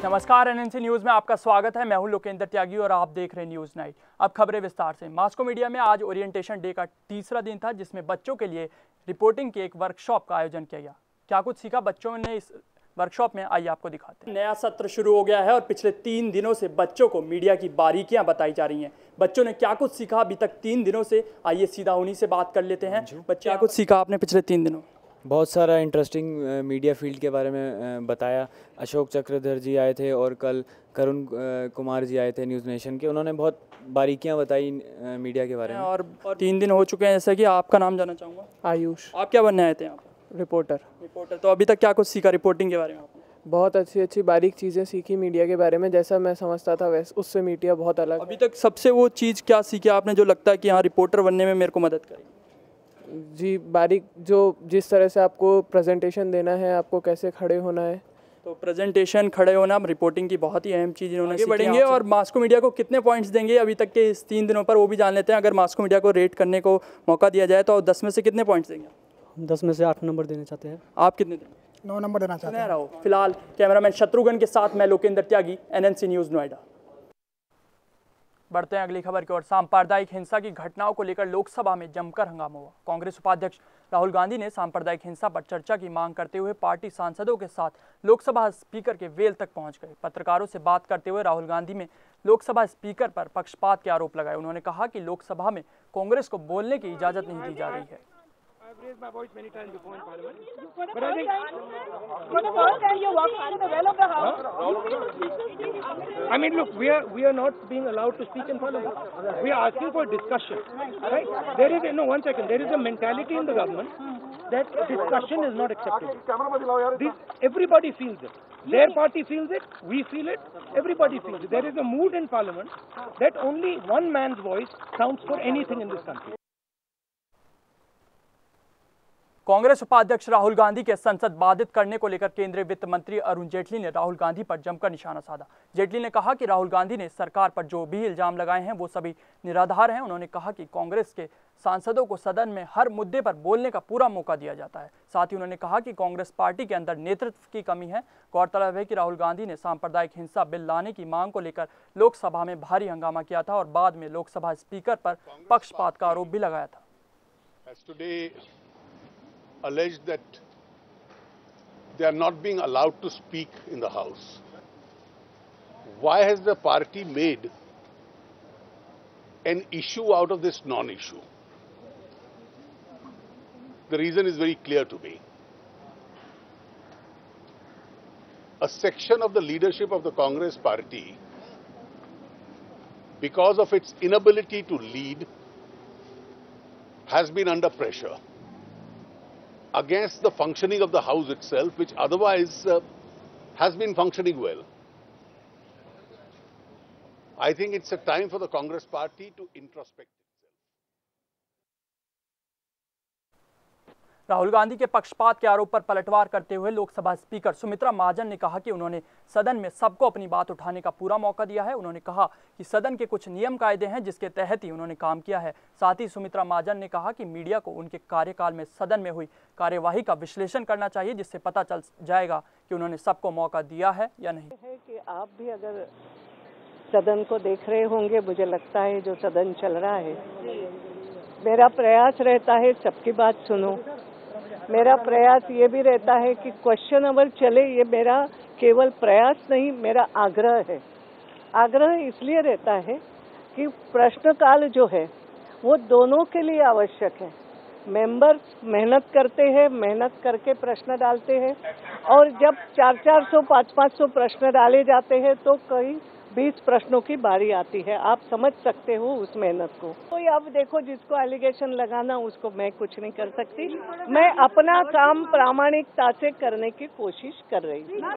नमस्कार, NNC news में आपका स्वागत है। मैं हूं लोकेंद्र त्यागी और आप देख रहे हैं न्यूज नाइट। अब खबरें विस्तार से। मास्को मीडिया में आज ओरिएंटेशन डे का तीसरा दिन था, जिसमें बच्चों के लिए रिपोर्टिंग की एक वर्कशॉप का आयोजन किया गया। क्या कुछ सीखा बच्चों ने इस वर्कशॉप में, आइए आपको दिखाते हैं। नया सत्र शुरू हो गया है और पिछले 3 दिनों से बच्चों को मीडिया की बारीकियां बताई जा रही हैं। बच्चों ने क्या कुछ सीखा अभी तक 3 दिनों से, आइए सीधा उन्हीं से बात कर लेते हैं। बच्चे, क्या कुछ सीखा आपने पिछले 3 दिनों? बहुत सारा इंटरेस्टिंग मीडिया फील्ड के बारे में बताया। अशोक चक्रधर जी आए थे और कल करुण कुमार जी आए थे न्यूज़ नेशन के। उन्होंने बहुत बारीकियां बताई मीडिया के बारे में। और 3 दिन हो चुके हैं। जैसे कि आपका नाम जानना चाहूँगा। आयुष। आप क्या बनने आए थे यहाँ पर? रिपोर्टर। तो अभी तक क्या कुछ सीखा रिपोर्टिंग के बारे में आपने? बहुत अच्छी बारीक चीज़ें सीखी मीडिया के बारे में। जैसा मैं समझता था वैसे उससे मीडिया बहुत अलग। अभी तक सबसे वो चीज़ क्या सीखी आपने जो लगता है कि हाँ रिपोर्टर बनने में मेरे को मदद करेगी? जी, बारीक जो जिस तरह से आपको प्रेजेंटेशन देना है, आपको कैसे खड़े होना है। तो प्रेजेंटेशन, खड़े होना रिपोर्टिंग की बहुत ही अहम चीज़ इन्होंने आगे बढ़ेंगे। और मास्को मीडिया को कितने पॉइंट्स देंगे अभी तक के इस 3 दिनों पर, वो भी जान लेते हैं। अगर मास्को मीडिया को रेट करने को मौका दिया जाए तो 10 में से कितने पॉइंट्स देंगे? 10 में से 8 नंबर देना चाहते हैं। आप कितने देंगे? 9 नंबर देना चाहते हैं। फिलहाल कैमरामैन शत्रुघ्न के साथ मैं लोकेंद्र त्यागी, एनएनसी न्यूज़ नोएडा। बढ़ते हैं अगली खबर की ओर। सांप्रदायिक हिंसा की घटनाओं को लेकर लोकसभा में जमकर हंगामा हुआ। कांग्रेस उपाध्यक्ष राहुल गांधी ने सांप्रदायिक हिंसा पर चर्चा की मांग करते हुए पार्टी सांसदों के साथ लोकसभा स्पीकर के वेल तक पहुंच गए। पत्रकारों से बात करते हुए राहुल गांधी ने लोकसभा स्पीकर पर पक्षपात के आरोप लगाए। उन्होंने कहा कि लोकसभा में कांग्रेस को बोलने की इजाजत नहीं दी जा रही है। I've raised my voice many times before in Parliament. But I think for the first time you walked into the well of the House. I mean, look, we are not being allowed to speak in Parliament. We are asking for discussion, right? There is one second. There is a mentality in the government that discussion is not acceptable. Everybody feels it. Their party feels it. We feel it. Everybody feels it. There is a mood in Parliament that only one man's voice counts for anything in this country. Congress उपाध्यक्ष राहुल गांधी के संसद बाधित करने को लेकर केंद्रीय वित्त मंत्री अरुण जेटली ने राहुल गांधी पर जमकर निशाना साधा। जेटली ने कहा कि राहुल गांधी ने सरकार पर जो भी इल्जाम लगाए हैं वो सभी निराधार हैं। उन्होंने कहा कि कांग्रेस के सांसदों को सदन में हर मुद्दे पर बोलने का पूरा मौका दिया जाता है। साथ ही उन्होंने कहा कि कांग्रेस पार्टी के अंदर नेतृत्व की कमी है। गौरतलब है कि राहुल गांधी ने सांप्रदायिक हिंसा बिल लाने की मांग को लेकर लोकसभा में भारी हंगामा किया था और बाद में लोकसभा स्पीकर पर पक्षपात का आरोप भी लगाया था। Alleged that they are not being allowed to speak in the House. Why has the party made an issue out of this non-issue? The reason is very clear to me. A section of the leadership of the Congress party, because of its inability to lead, has been under pressure against the functioning of the House itself, which otherwise has been functioning well. I think it's a time for the Congress party to introspect itself. Rahul Gandhi के पक्षपात के आरोप पर पलटवार करते हुए Lok Sabha speaker Sumitra Mahajan ने कहा कि उन्होंने सदन में सबको अपनी बात उठाने का पूरा मौका दिया है। उन्होंने कहा कि सदन के कुछ नियम कायदे हैं जिसके तहत ही उन्होंने काम किया है। साथ ही सुमित्रा महाजन ने कहा कि मीडिया को उनके कार्यकाल में सदन में हुई कार्यवाही का विश्लेषण करना चाहिए, जिससे पता चल जाएगा कि उन्होंने सबको मौका दिया है या नहीं। है कि आप भी अगर सदन को देख रहे होंगे, मुझे लगता है जो सदन चल रहा है, मेरा प्रयास रहता है सबकी बात सुनो। मेरा प्रयास ये भी रहता है कि क्वेश्चनेबल चले। ये मेरा केवल प्रयास नहीं, मेरा आग्रह है। आग्रह इसलिए रहता है कि प्रश्नकाल जो है वो दोनों के लिए आवश्यक है। मेंबर्स मेहनत करते हैं, मेहनत करके प्रश्न डालते हैं, और जब 400-400, 500-500 प्रश्न डाले जाते हैं तो कई 20 प्रश्नों की बारी आती है। आप समझ सकते हो उस मेहनत को। तो अब देखो, जिसको एलिगेशन लगाना उसको मैं कुछ नहीं कर सकती। मैं अपना काम प्रामाणिकता से करने की कोशिश कर रही हूँ।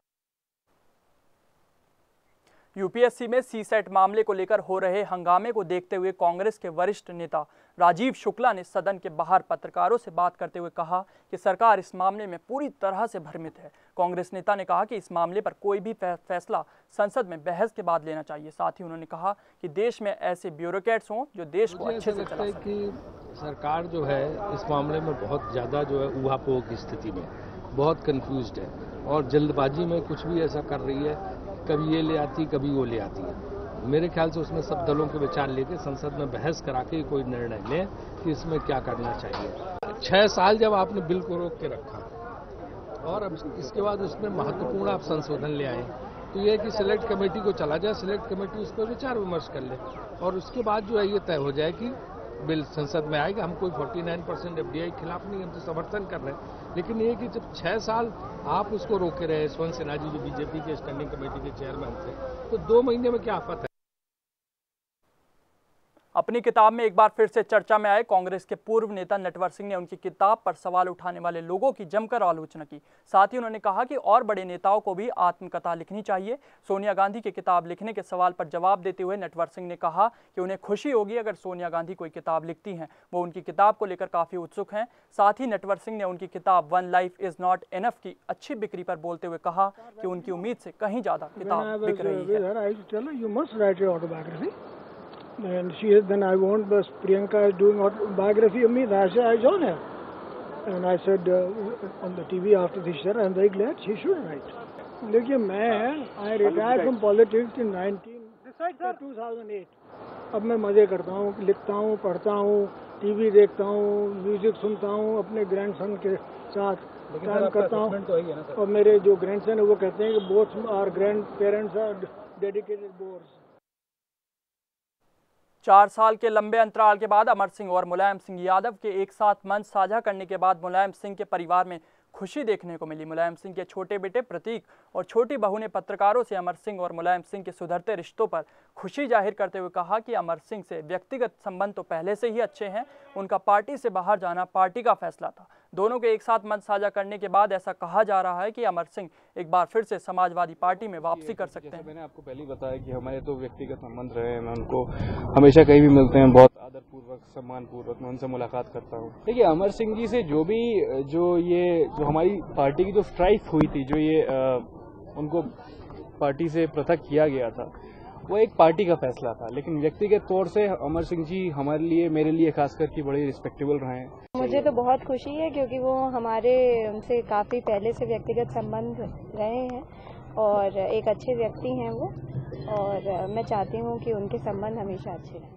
यूपीएससी में सीसेट मामले को लेकर हो रहे हंगामे को देखते हुए कांग्रेस के वरिष्ठ नेता राजीव शुक्ला ने सदन के बाहर पत्रकारों से बात करते हुए कहा कि सरकार इस मामले में पूरी तरह से भ्रमित है। कांग्रेस नेता ने कहा कि इस मामले पर कोई भी फैसला संसद में बहस के बाद लेना चाहिए। साथ ही उन्होंने कहा कि देश में ऐसे ब्यूरोक्रेट्स हों जो देश को अच्छे से चला सके। कि सरकार जो है इस मामले में बहुत ज़्यादा जो है ऊहापोह की स्थिति में बहुत कंफ्यूज्ड है और जल्दबाजी में कुछ भी ऐसा कर रही है कभी ये ले आती कभी वो ले आती है। मेरे ख्याल से उसमें सब दलों के विचार लेके संसद में बहस करा के कोई निर्णय लें कि इसमें क्या करना चाहिए। 6 साल जब आपने बिल को रोक के रखा और अब इसके बाद उसमें महत्वपूर्ण आप संशोधन ले आए, तो यह है कि सिलेक्ट कमेटी को चला जाए, सिलेक्ट कमेटी उस पर विचार विमर्श कर ले और उसके बाद जो है ये तय हो जाए कि बिल संसद में आएगा। हम कोई 49% FDI के खिलाफ नहीं, हम तो समर्थन कर रहे हैं, लेकिन ये कि जब 6 साल आप उसको रोके रहे, यशवंत सिन्हा जी जो बीजेपी के स्टैंडिंग कमेटी के चेयरमैन थे, तो 2 महीने में क्या आफत है। अपनी किताब में एक बार फिर से चर्चा में आए कांग्रेस के पूर्व नेता नटवर सिंह ने उनकी किताब पर सवाल उठाने वाले लोगों की जमकर आलोचना की। साथ ही उन्होंने कहा कि और बड़े नेताओं को भी आत्मकथा लिखनी चाहिए। सोनिया गांधी की किताब लिखने के सवाल पर जवाब देते हुए नटवर सिंह ने कहा कि उन्हें खुशी होगी अगर सोनिया गांधी कोई किताब लिखती हैं। वो उनकी किताब को लेकर काफी उत्सुक हैं। साथ ही नटवर सिंह ने उनकी किताब one life is not enough की अच्छी बिक्री पर बोलते हुए कहा कि उनकी उम्मीद से कहीं ज्यादा किताब बिक रही है। And then I warned Priyanka is doing autobiography of me. I said, I joined her. And I said on the TV after this, sir, I'm very glad she should write. देखिए I retired from politics in 2008. अब मैं मजे करता हूँ, लिखता हूँ, पढ़ता हूँ, टीवी देखता हूँ, म्यूजिक सुनता हूँ, अपने ग्रैंडसन के साथ काम करता हूँ। और मेरे जो ग्रैंडसन है वो कहते हैं कि both our grandparents are dedicated boards. 4 साल के लंबे अंतराल के बाद अमर सिंह और मुलायम सिंह यादव के एक साथ मंच साझा करने के बाद मुलायम सिंह के परिवार में खुशी देखने को मिली। मुलायम सिंह के छोटे बेटे प्रतीक और छोटी बहू ने पत्रकारों से अमर सिंह और मुलायम सिंह के सुधरते रिश्तों पर खुशी जाहिर करते हुए कहा कि अमर सिंह से व्यक्तिगत संबंध तो पहले से ही अच्छे हैं, उनका पार्टी से बाहर जाना पार्टी का फैसला था। दोनों के एक साथ मंच साझा करने के बाद ऐसा कहा जा रहा है कि अमर सिंह एक बार फिर से समाजवादी पार्टी में वापसी कर सकते हैं। मैंने आपको पहले ही बताया कि हमारे तो व्यक्तिगत संबंध रहे हैं, मैं उनको हमेशा कहीं भी मिलते हैं, बहुत आदरपूर्वक सम्मानपूर्वक मैं उनसे मुलाकात करता हूँ। देखिए अमर सिंह जी से जो हमारी पार्टी की जो स्ट्राइक हुई थी, जो ये उनको पार्टी से पृथक किया गया था, वो एक पार्टी का फैसला था, लेकिन व्यक्तिगत तौर से अमर सिंह जी हमारे लिए, मेरे लिए खासकर की बड़े रिस्पेक्टेबल रहे हैं। मुझे तो बहुत खुशी है क्योंकि वो हमारे उनसे काफ़ी पहले से व्यक्तिगत संबंध रहे हैं और एक अच्छे व्यक्ति हैं वो, और मैं चाहती हूँ कि उनके संबंध हमेशा अच्छे रहें।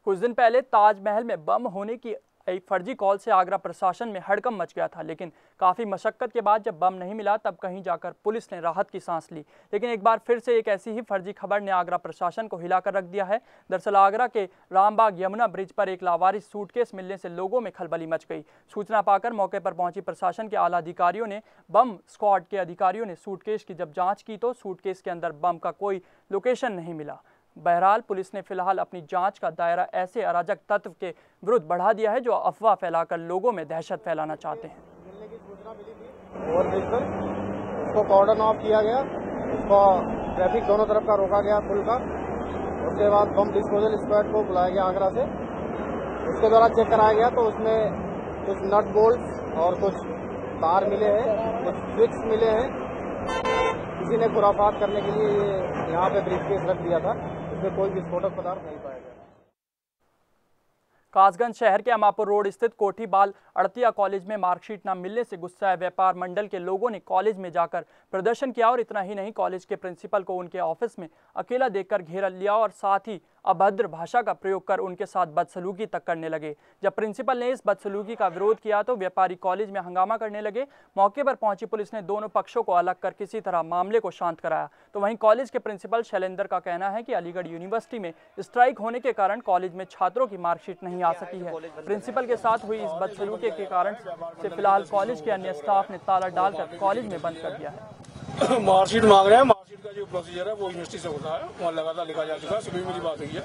कुछ दिन पहले ताजमहल में बम होने की एक फर्जी कॉल से आगरा प्रशासन में हड़कंप मच गया था, लेकिन काफ़ी मशक्कत के बाद जब बम नहीं मिला तब कहीं जाकर पुलिस ने राहत की सांस ली। लेकिन एक बार फिर से एक ऐसी ही फर्जी खबर ने आगरा प्रशासन को हिलाकर रख दिया है। दरअसल आगरा के रामबाग यमुना ब्रिज पर एक लावारिस सूटकेस मिलने से लोगों में खलबली मच गई। सूचना पाकर मौके पर पहुंची प्रशासन के आला अधिकारियों ने, बम स्क्वाड के अधिकारियों ने सूटकेस की जब जाँच की तो सूटकेस के अंदर बम का कोई लोकेशन नहीं मिला। बहरहाल पुलिस ने फिलहाल अपनी जांच का दायरा ऐसे अराजक तत्व के विरुद्ध बढ़ा दिया है जो अफवाह फैलाकर लोगों में दहशत फैलाना चाहते हैं। उसको कॉर्डन ऑफ किया गया, उसको ट्रैफिक दोनों तरफ का रोका गया पुल का। उसके बाद बम डिस्पोजल स्क्वाड को बुलाया गया आगरा से, उसके द्वारा चेक कराया गया तो उसमें कुछ नट बोल्ट और कुछ तार मिले हैं, कुछ स्विच मिले हैं। किसी ने खुराफात करने के लिए ये यहाँ पे ब्रीफकेस रख दिया था, इसमें कोई विस्फोटक पदार्थ नहीं पाया गया। कासगंज शहर के अमापुर रोड स्थित कोठी बाल अड़तिया कॉलेज में मार्कशीट न मिलने से गुस्साए व्यापार मंडल के लोगों ने कॉलेज में जाकर प्रदर्शन किया और इतना ही नहीं, कॉलेज के प्रिंसिपल को उनके ऑफिस में अकेला देखकर घेर लिया और साथ ही अभद्र भाषा का प्रयोग कर उनके साथ बदसलूकी तक करने लगे। जब प्रिंसिपल ने इस बदसलूकी का विरोध किया तो व्यापारी कॉलेज में हंगामा करने लगे। मौके पर पहुंची पुलिस ने दोनों पक्षों को अलग कर किसी तरह मामले को शांत कराया। तो वहीं कॉलेज के प्रिंसिपल शैलेंद्र का कहना है कि अलीगढ़ यूनिवर्सिटी में स्ट्राइक होने के कारण कॉलेज में छात्रों की मार्कशीट नहीं आ सकी है। प्रिंसिपल के साथ हुई इस बदसलूकी के कारण से फिलहाल कॉलेज के अन्य स्टाफ ने ताला डालकर कॉलेज में बंद कर दिया है। मार्कशीट मांग रहे हैं, मार्कशीट का जो प्रोसीजर है वो यूनिवर्सिटी से होता है, वहाँ लगातार लिखा जा चुका है। सुबह मेरी बात हुई है,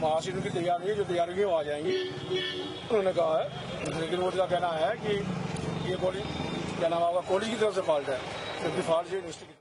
मार्कशीट उनकी तैयार नहीं है, जो तैयार हुई वो आ जाएंगी उन्होंने कहा है। लेकिन उनका कहना है कि ये कॉलेज क्या नाम होगा, कॉलेज की तरफ से फॉल्ट है, क्योंकि फॉल्ट जो यूनिवर्सिटी की।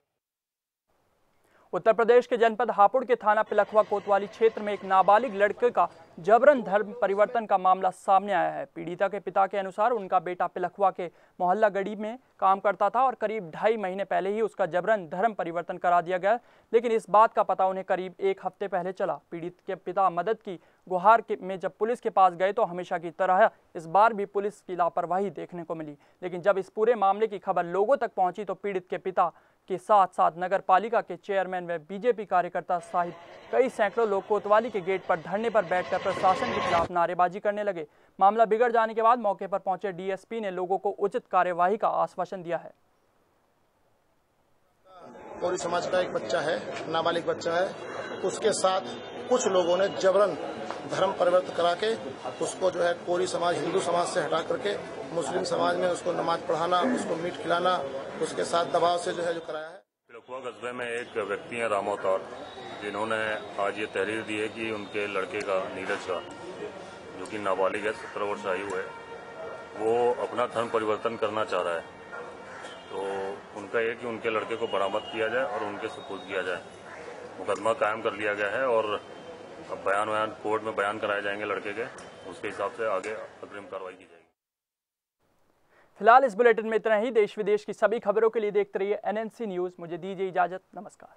उत्तर प्रदेश के जनपद हापुड़ के थाना पिलखुआ कोतवाली क्षेत्र में एक नाबालिग लड़के का जबरन धर्म परिवर्तन का मामला सामने आया है। पीड़िता के पिता के अनुसार उनका बेटा पिलखुआ के मोहल्ला गढ़ी में काम करता था और करीब 2.5 महीने पहले ही उसका जबरन धर्म परिवर्तन करा दिया गया, लेकिन इस बात का पता उन्हें करीब 1 हफ्ते पहले चला। पीड़ित के पिता मदद की गुहार में जब पुलिस के पास गए तो हमेशा की तरह इस बार भी पुलिस की लापरवाही देखने को मिली। लेकिन जब इस पूरे मामले की खबर लोगों तक पहुंची तो पीड़ित के पिता के साथ साथ नगर पालिका के चेयरमैन व बीजेपी कार्यकर्ता सहित कई सैकड़ों लोग कोतवाली के गेट पर धरने पर बैठकर प्रशासन के खिलाफ नारेबाजी करने लगे। मामला बिगड़ जाने के बाद मौके पर पहुंचे डीएसपी ने लोगों को उचित कार्यवाही का आश्वासन दिया है। कोरी समाज का एक बच्चा है, नाबालिग बच्चा है, उसके साथ कुछ लोगों ने जबरन धर्म परिवर्तन करा के उसको जो है कोरी समाज हिंदू समाज से हटा करके मुस्लिम समाज में उसको नमाज पढ़ाना, उसको मीट खिलाना, उसके साथ दबाव से जो है जो कराया है। पिलखुआ कस्बे में एक व्यक्ति है राम अवतार, जिन्होंने आज ये तहरीर दी है कि उनके लड़के का नीरज का, जो कि नाबालिग है, 17 वर्ष आयु है, वो अपना धर्म परिवर्तन करना चाह रहा है। तो उनका ये कि उनके लड़के को बरामद किया जाए और उनके सुपुर्द किया जाए। मुकदमा कायम कर लिया गया है और अब बयान कोर्ट में बयान कराए जाएंगे लड़के के, उसके हिसाब से आगे अग्रिम कार्रवाई की जाएगी। फिलहाल इस बुलेटिन में इतना ही। देश विदेश की सभी खबरों के लिए देखते रहिए NNC न्यूज़। मुझे दीजिए इजाजत। नमस्कार।